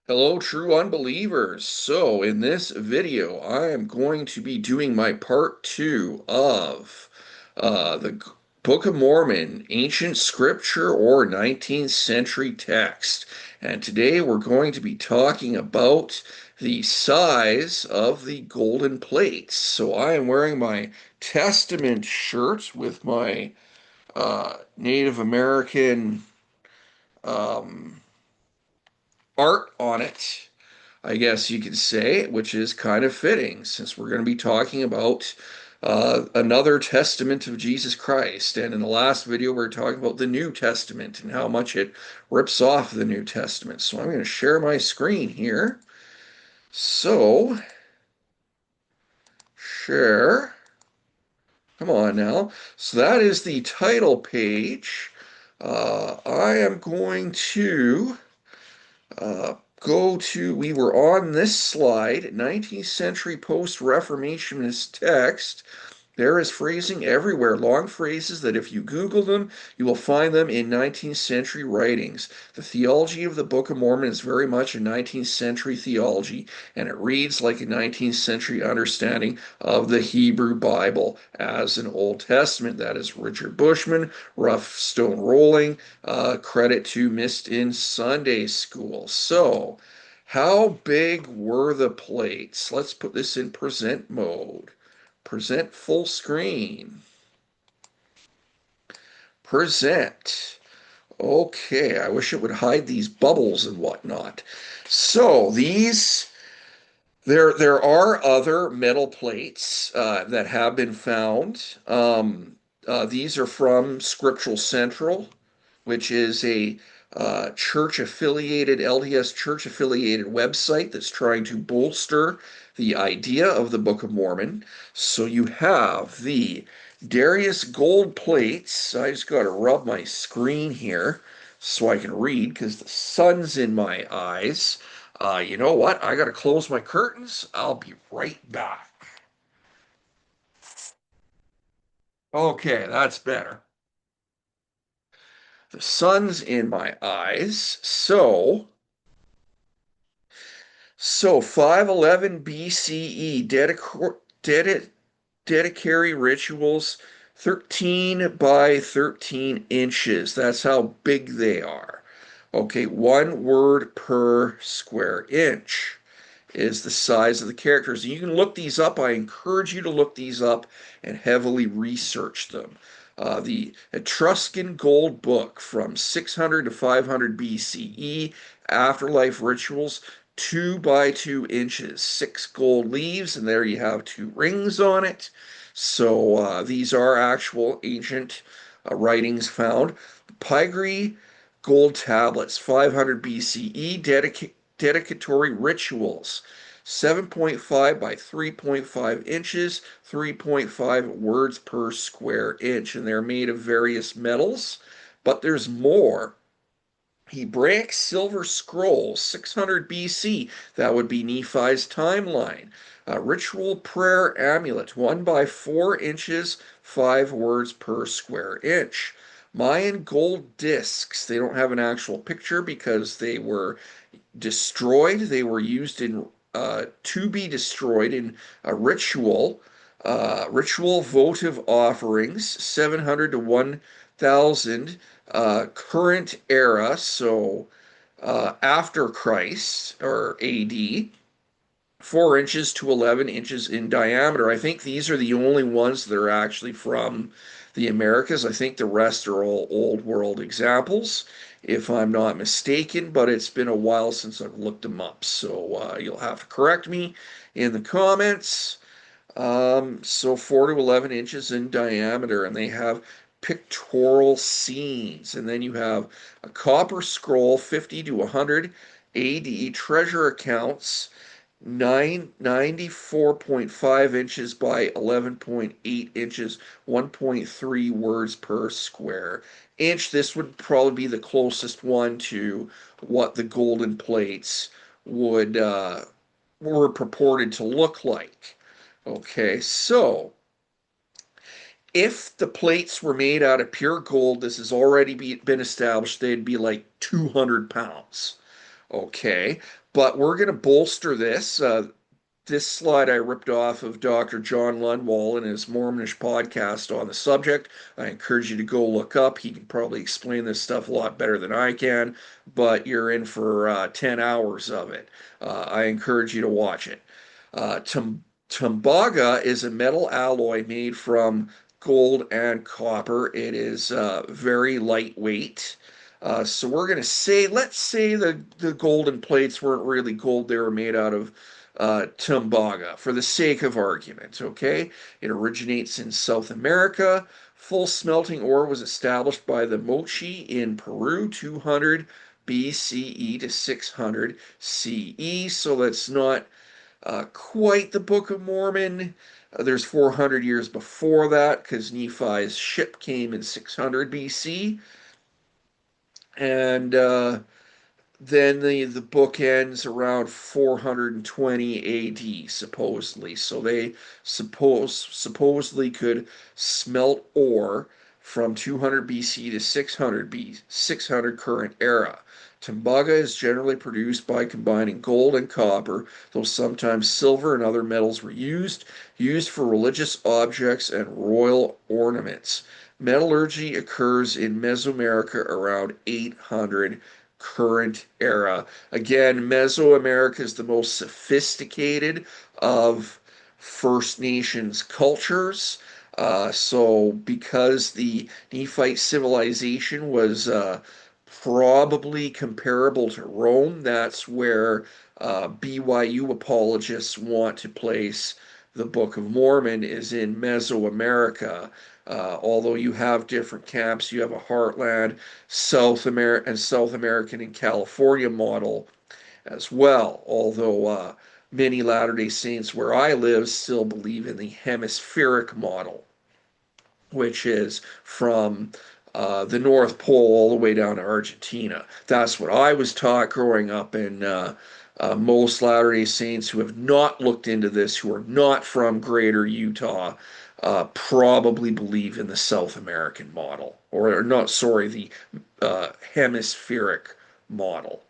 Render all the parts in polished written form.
Hello, true unbelievers. So, in this video, I am going to be doing my part two of the Book of Mormon, Ancient Scripture or 19th Century Text. And today we're going to be talking about the size of the golden plates. So, I am wearing my Testament shirt with my Native American um, art on it, I guess you could say, which is kind of fitting since we're going to be talking about another testament of Jesus Christ. And in the last video, we were talking about the New Testament and how much it rips off the New Testament. So I'm going to share my screen here. So, share. Come on now. So that is the title page. I am going to we were on this slide, 19th century post-Reformationist text. There is phrasing everywhere, long phrases that if you Google them, you will find them in 19th century writings. The theology of the Book of Mormon is very much a 19th century theology, and it reads like a 19th century understanding of the Hebrew Bible as an Old Testament. That is Richard Bushman, Rough Stone Rolling, credit to Missed in Sunday School. So, how big were the plates? Let's put this in present mode. Present full screen. Present. Okay, I wish it would hide these bubbles and whatnot. So there are other metal plates that have been found. These are from Scriptural Central, which is a church affiliated, LDS church affiliated website that's trying to bolster the idea of the Book of Mormon. So you have the Darius gold plates. I just got to rub my screen here so I can read because the sun's in my eyes. You know what? I got to close my curtains. I'll be right back. Okay, that's better. The sun's in my eyes. So 511 BCE, dedicatory rituals, 13 by 13 inches. That's how big they are. Okay, one word per square inch is the size of the characters. And you can look these up. I encourage you to look these up and heavily research them. The Etruscan Gold Book from 600 to 500 BCE, Afterlife Rituals, 2 by 2 inches, 6 gold leaves, and there you have 2 rings on it. So these are actual ancient writings found. Pygree gold tablets, 500 BCE, dedicatory rituals, 7.5 by 3.5 inches, 3.5 words per square inch, and they're made of various metals. But there's more. Hebraic silver scrolls, 600 BC. That would be Nephi's timeline. Ritual prayer amulet, 1 by 4 inches, 5 words per square inch. Mayan gold discs. They don't have an actual picture because they were destroyed. They were used in to be destroyed in a ritual votive offerings, 700 to 1000 current era, so after Christ or AD, 4 inches to 11 inches in diameter. I think these are the only ones that are actually from the Americas. I think the rest are all old world examples, if I'm not mistaken, but it's been a while since I've looked them up. So you'll have to correct me in the comments. So 4 to 11 inches in diameter, and they have pictorial scenes. And then you have a copper scroll, 50 to 100 AD, treasure accounts, 94.5 inches by 11.8 inches, 1.3 words per square inch. This would probably be the closest one to what the golden plates would were purported to look like. Okay, so if the plates were made out of pure gold, this has already been established, they'd be like 200 pounds. Okay, But we're going to bolster this. This slide I ripped off of Dr. John Lundwall in his Mormonish podcast on the subject. I encourage you to go look up. He can probably explain this stuff a lot better than I can, but you're in for 10 hours of it. I encourage you to watch it. Tumbaga is a metal alloy made from gold and copper. It is very lightweight. So we're going to say, let's say the golden plates weren't really gold, they were made out of Tumbaga for the sake of argument, okay? It originates in South America. Full smelting ore was established by the Mochi in Peru, 200 BCE to 600 CE. So that's not quite the Book of Mormon. There's 400 years before that because Nephi's ship came in 600 BC. And then the book ends around 420 AD, supposedly. So they supposedly could smelt ore from 200 BC to 600 current era. Tumbaga is generally produced by combining gold and copper, though sometimes silver and other metals were used for religious objects and royal ornaments. Metallurgy occurs in Mesoamerica around 800 current era. Again, Mesoamerica is the most sophisticated of First Nations cultures. So, because the Nephite civilization was probably comparable to Rome, that's where BYU apologists want to place the Book of Mormon, is in Mesoamerica. Although you have different camps, you have a Heartland, South American and California model as well. Although many Latter-day Saints where I live still believe in the hemispheric model, which is from the North Pole all the way down to Argentina. That's what I was taught growing up, and most Latter-day Saints who have not looked into this, who are not from Greater Utah, probably believe in the South American model, or not, sorry, the hemispheric model.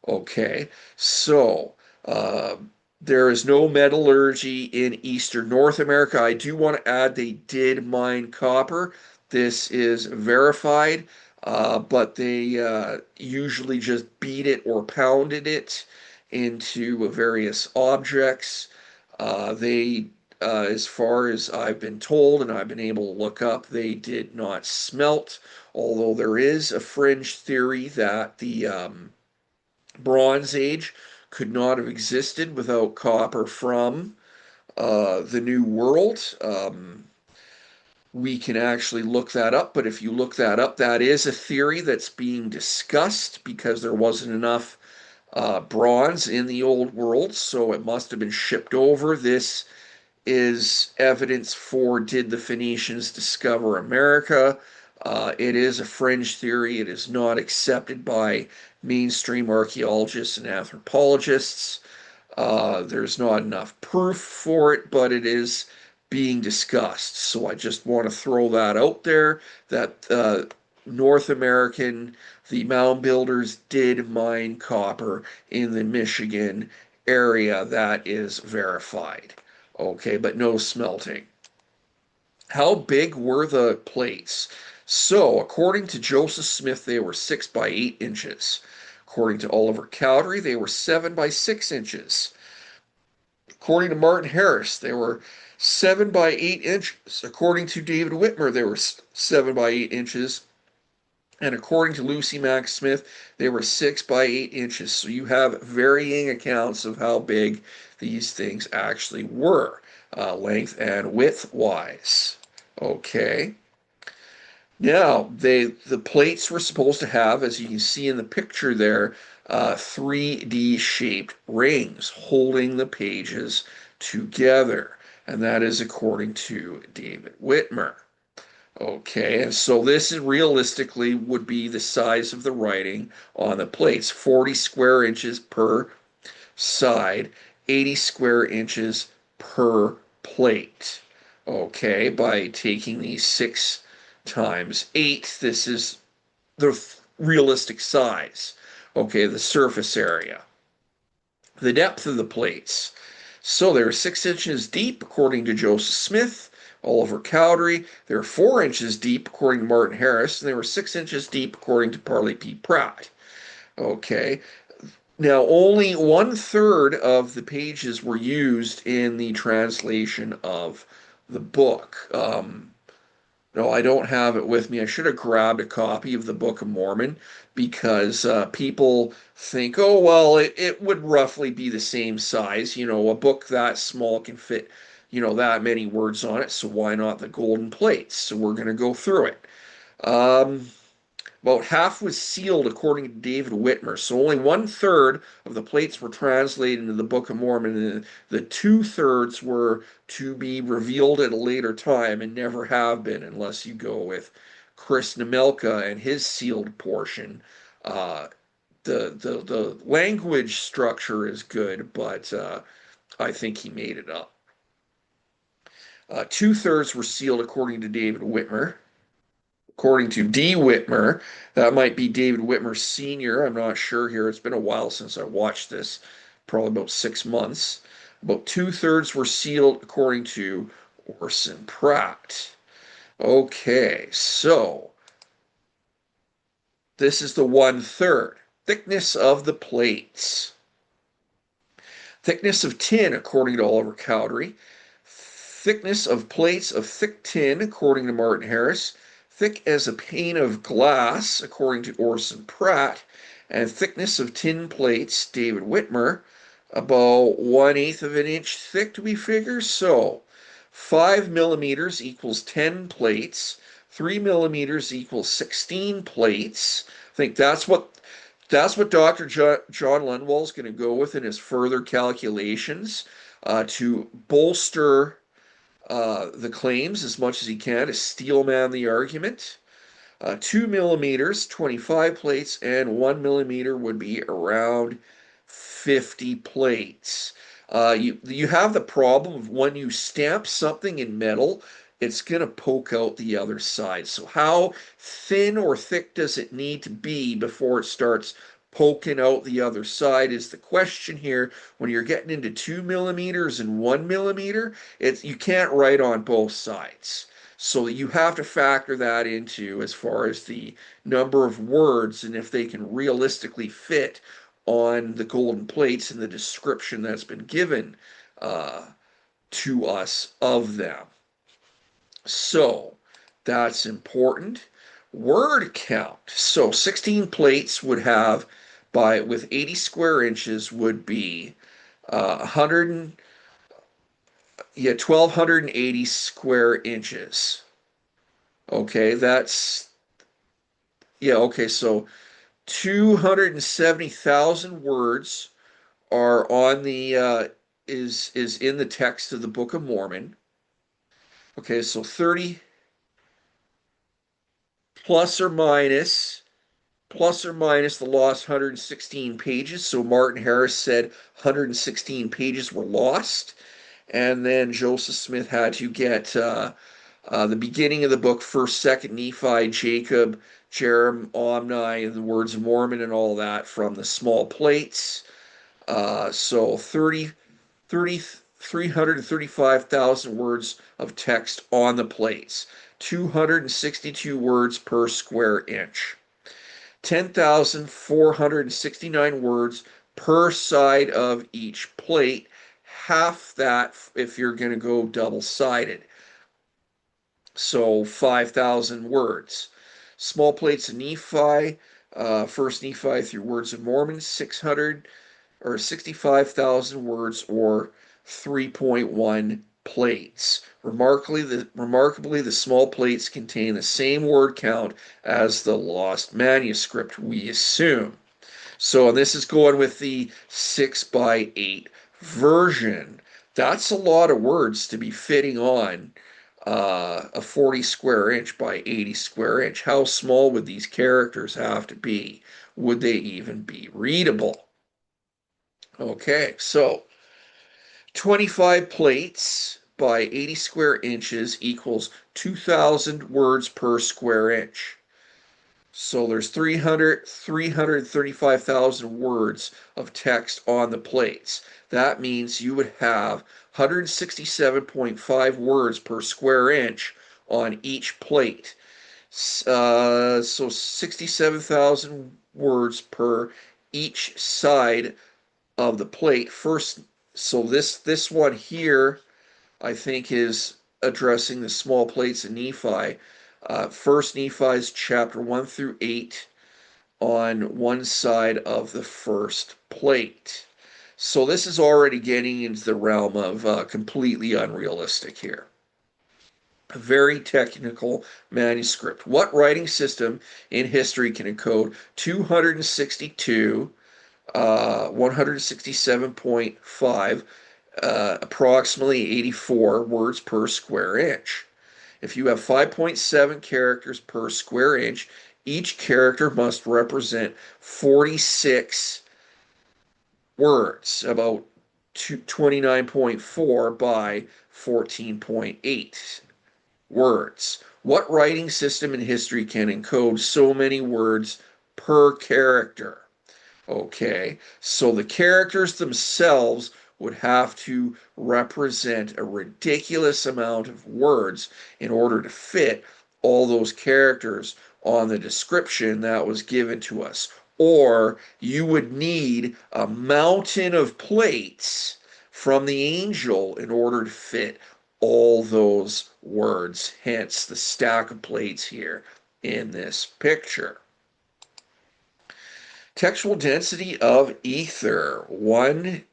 Okay, so uh, there is no metallurgy in Eastern North America. I do want to add they did mine copper. This is verified, but they usually just beat it or pounded it into various objects. As far as I've been told and I've been able to look up, they did not smelt, although there is a fringe theory that the Bronze Age could not have existed without copper from the New World. We can actually look that up, but if you look that up, that is a theory that's being discussed because there wasn't enough bronze in the Old World, so it must have been shipped over. This is evidence for, did the Phoenicians discover America? It is a fringe theory. It is not accepted by mainstream archaeologists and anthropologists. There's not enough proof for it, but it is being discussed. So I just want to throw that out there that North American, the mound builders did mine copper in the Michigan area. That is verified. Okay, but no smelting. How big were the plates? So, according to Joseph Smith, they were 6 by 8 inches. According to Oliver Cowdery, they were 7 by 6 inches. According to Martin Harris, they were 7 by 8 inches. According to David Whitmer, they were 7 by 8 inches. And according to Lucy Mack Smith, they were 6 by 8 inches. So you have varying accounts of how big these things actually were, length and width wise. Okay. Now, the plates were supposed to have, as you can see in the picture there, 3D shaped rings holding the pages together. And that is according to David Whitmer. Okay, and so this is realistically would be the size of the writing on the plates, 40 square inches per side, 80 square inches per plate. Okay, by taking these 6 times 8, this is the realistic size. Okay, the surface area. The depth of the plates. So they're 6 inches deep, according to Joseph Smith. Oliver Cowdery. They were 4 inches deep, according to Martin Harris, and they were 6 inches deep, according to Parley P. Pratt. Okay. Now, only 1/3 of the pages were used in the translation of the book. No, I don't have it with me. I should have grabbed a copy of the Book of Mormon because people think, oh, well, it would roughly be the same size. You know, a book that small can fit, that many words on it. So why not the golden plates? So we're going to go through it. Um, about half was sealed, according to David Whitmer. So only 1/3 of the plates were translated into the Book of Mormon, and the 2/3 were to be revealed at a later time and never have been, unless you go with Chris Nemelka and his sealed portion. The language structure is good, but I think he made it up. 2/3 were sealed, according to David Whitmer. According to D. Whitmer, that might be David Whitmer Sr. I'm not sure here. It's been a while since I watched this, probably about 6 months. About 2/3 were sealed, according to Orson Pratt. Okay, so this is the 1/3. Thickness of the plates. Thickness of tin, according to Oliver Cowdery. Thickness of plates of thick tin, according to Martin Harris. Thick as a pane of glass, according to Orson Pratt, and thickness of tin plates, David Whitmer, about 1/8 of an inch thick, do we figure? So 5 millimeters equals 10 plates, 3 millimeters equals 16 plates. I think that's what Dr. John Lundwall is going to go with in his further calculations to bolster the claims as much as he can to steelman the argument. 2 millimeters, 25 plates, and 1 millimeter would be around 50 plates. You have the problem of when you stamp something in metal, it's going to poke out the other side. So how thin or thick does it need to be before it starts poking out the other side is the question here. When you're getting into 2 millimeters and 1 millimeter, you can't write on both sides. So you have to factor that into as far as the number of words and if they can realistically fit on the golden plates and the description that's been given to us of them. So that's important. Word count. So 16 plates would have, with 80 square inches, would be 1,280 square inches. Okay, okay, so 270,000 words are on the is in the text of the Book of Mormon. Okay, so 30 plus or minus the lost 116 pages. So Martin Harris said 116 pages were lost. And then Joseph Smith had to get the beginning of the book, 1st, 2nd Nephi, Jacob, Jerem, Omni, and the Words of Mormon, and all that from the small plates. So 335,000 words of text on the plates, 262 words per square inch, 10,469 words per side of each plate, half that if you're going to go double-sided. So 5,000 words. Small plates of Nephi, 1st Nephi through Words of Mormon, 600 or 65,000 words, or 3.1 plates. Remarkably, the small plates contain the same word count as the lost manuscript, we assume. So, and this is going with the 6x8 version. That's a lot of words to be fitting on a 40 square inch by 80 square inch. How small would these characters have to be? Would they even be readable? Okay, so 25 plates by 80 square inches equals 2,000 words per square inch. So there's 335,000 words of text on the plates. That means you would have 167.5 words per square inch on each plate. So 67,000 words per each side of the plate. First, so this one here, I think, is addressing the small plates in Nephi. First Nephi's chapter 1 through 8 on one side of the first plate. So this is already getting into the realm of completely unrealistic here. A very technical manuscript. What writing system in history can encode 262, 167.5, approximately 84 words per square inch? If you have 5.7 characters per square inch, each character must represent 46 words, about 29.4 by 14.8 words. What writing system in history can encode so many words per character? Okay, so the characters themselves would have to represent a ridiculous amount of words in order to fit all those characters on the description that was given to us. Or you would need a mountain of plates from the angel in order to fit all those words, hence the stack of plates here in this picture. Textual density of ether,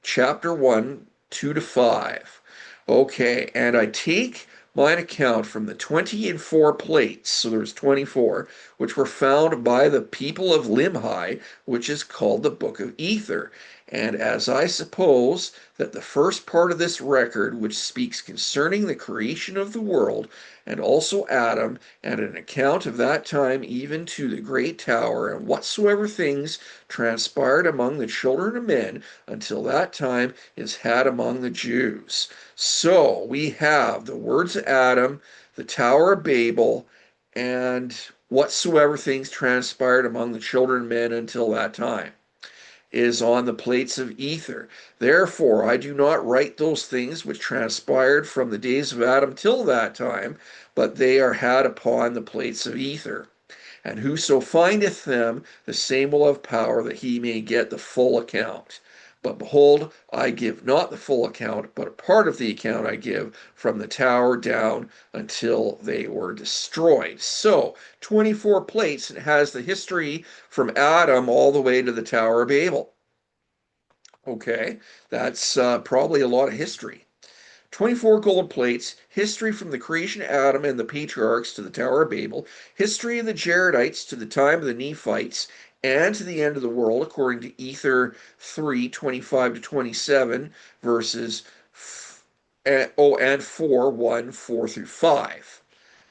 chapter 1, 2 to 5. Okay, and I take mine account from the 24 plates, so there's 24, which were found by the people of Limhi, which is called the Book of Ether. And as I suppose that the first part of this record, which speaks concerning the creation of the world, and also Adam, and an account of that time even to the great tower, and whatsoever things transpired among the children of men until that time is had among the Jews. So we have the words of Adam, the Tower of Babel, and whatsoever things transpired among the children of men until that time is on the plates of ether. Therefore, I do not write those things which transpired from the days of Adam till that time, but they are had upon the plates of ether. And whoso findeth them, the same will have power that he may get the full account. But behold, I give not the full account, but a part of the account I give from the tower down until they were destroyed. So, 24 plates, and it has the history from Adam all the way to the Tower of Babel. Okay, that's probably a lot of history. 24 gold plates, history from the creation of Adam and the patriarchs to the Tower of Babel, history of the Jaredites to the time of the Nephites, and to the end of the world, according to Ether 3, 25 to 27, verses and 4, 1, 4 through 5.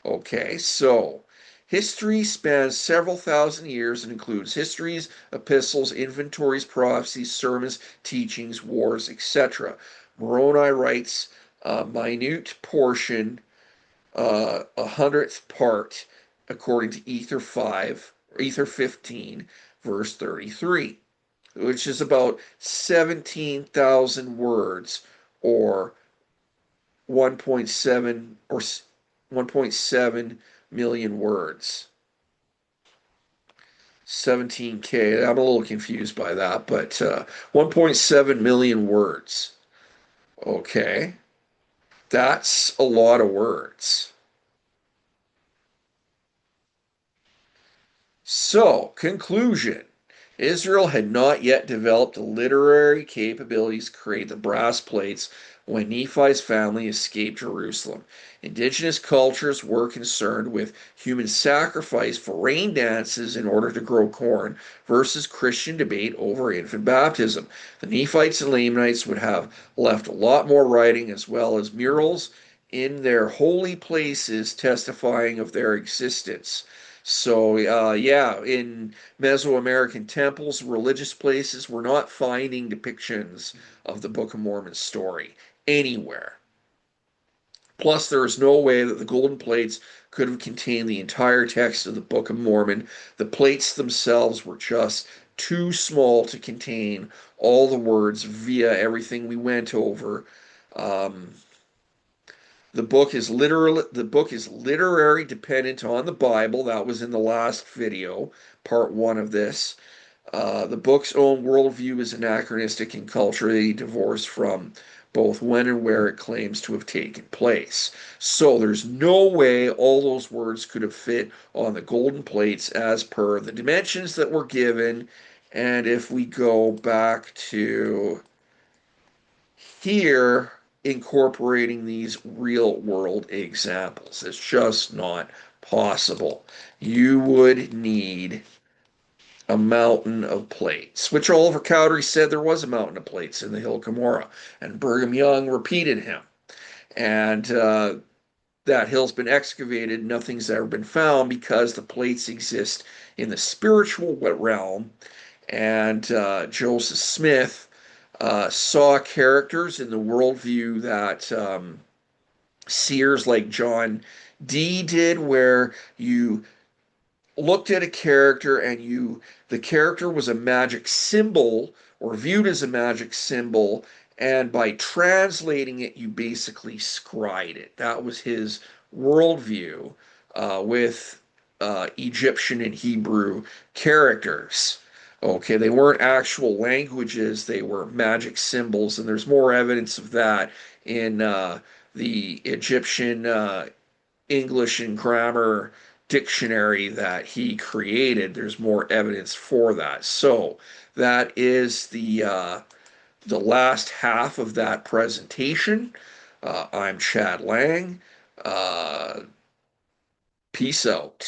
Okay, so history spans several thousand years and includes histories, epistles, inventories, prophecies, sermons, teachings, wars, etc. Moroni writes a minute portion, a hundredth part, according to Ether 5, Ether 15, verse 33, which is about 17,000 words, or 1.7 or 1.7 million words. 17K. I'm a little confused by that, but 1.7 million words. Okay. That's a lot of words. So, conclusion. Israel had not yet developed the literary capabilities to create the brass plates when Nephi's family escaped Jerusalem. Indigenous cultures were concerned with human sacrifice for rain dances in order to grow corn versus Christian debate over infant baptism. The Nephites and Lamanites would have left a lot more writing as well as murals in their holy places testifying of their existence. So, yeah, in Mesoamerican temples, religious places, we're not finding depictions of the Book of Mormon story anywhere. Plus, there is no way that the golden plates could have contained the entire text of the Book of Mormon. The plates themselves were just too small to contain all the words via everything we went over. Um, the book is literary dependent on the Bible. That was in the last video, part one of this. The book's own worldview is anachronistic and culturally divorced from both when and where it claims to have taken place. So there's no way all those words could have fit on the golden plates as per the dimensions that were given. And if we go back to here, incorporating these real world examples, it's just not possible. You would need a mountain of plates, which Oliver Cowdery said there was a mountain of plates in the Hill Cumorah, and Brigham Young repeated him. And that hill's been excavated, nothing's ever been found because the plates exist in the spiritual realm. And Joseph Smith saw characters in the worldview that seers like John Dee did, where you looked at a character and the character was a magic symbol or viewed as a magic symbol, and by translating it you basically scried it. That was his worldview with Egyptian and Hebrew characters. Okay, they weren't actual languages, they were magic symbols, and there's more evidence of that in the Egyptian English and grammar dictionary that he created. There's more evidence for that. So that is the last half of that presentation. I'm Chad Lang. Uh, Peace out.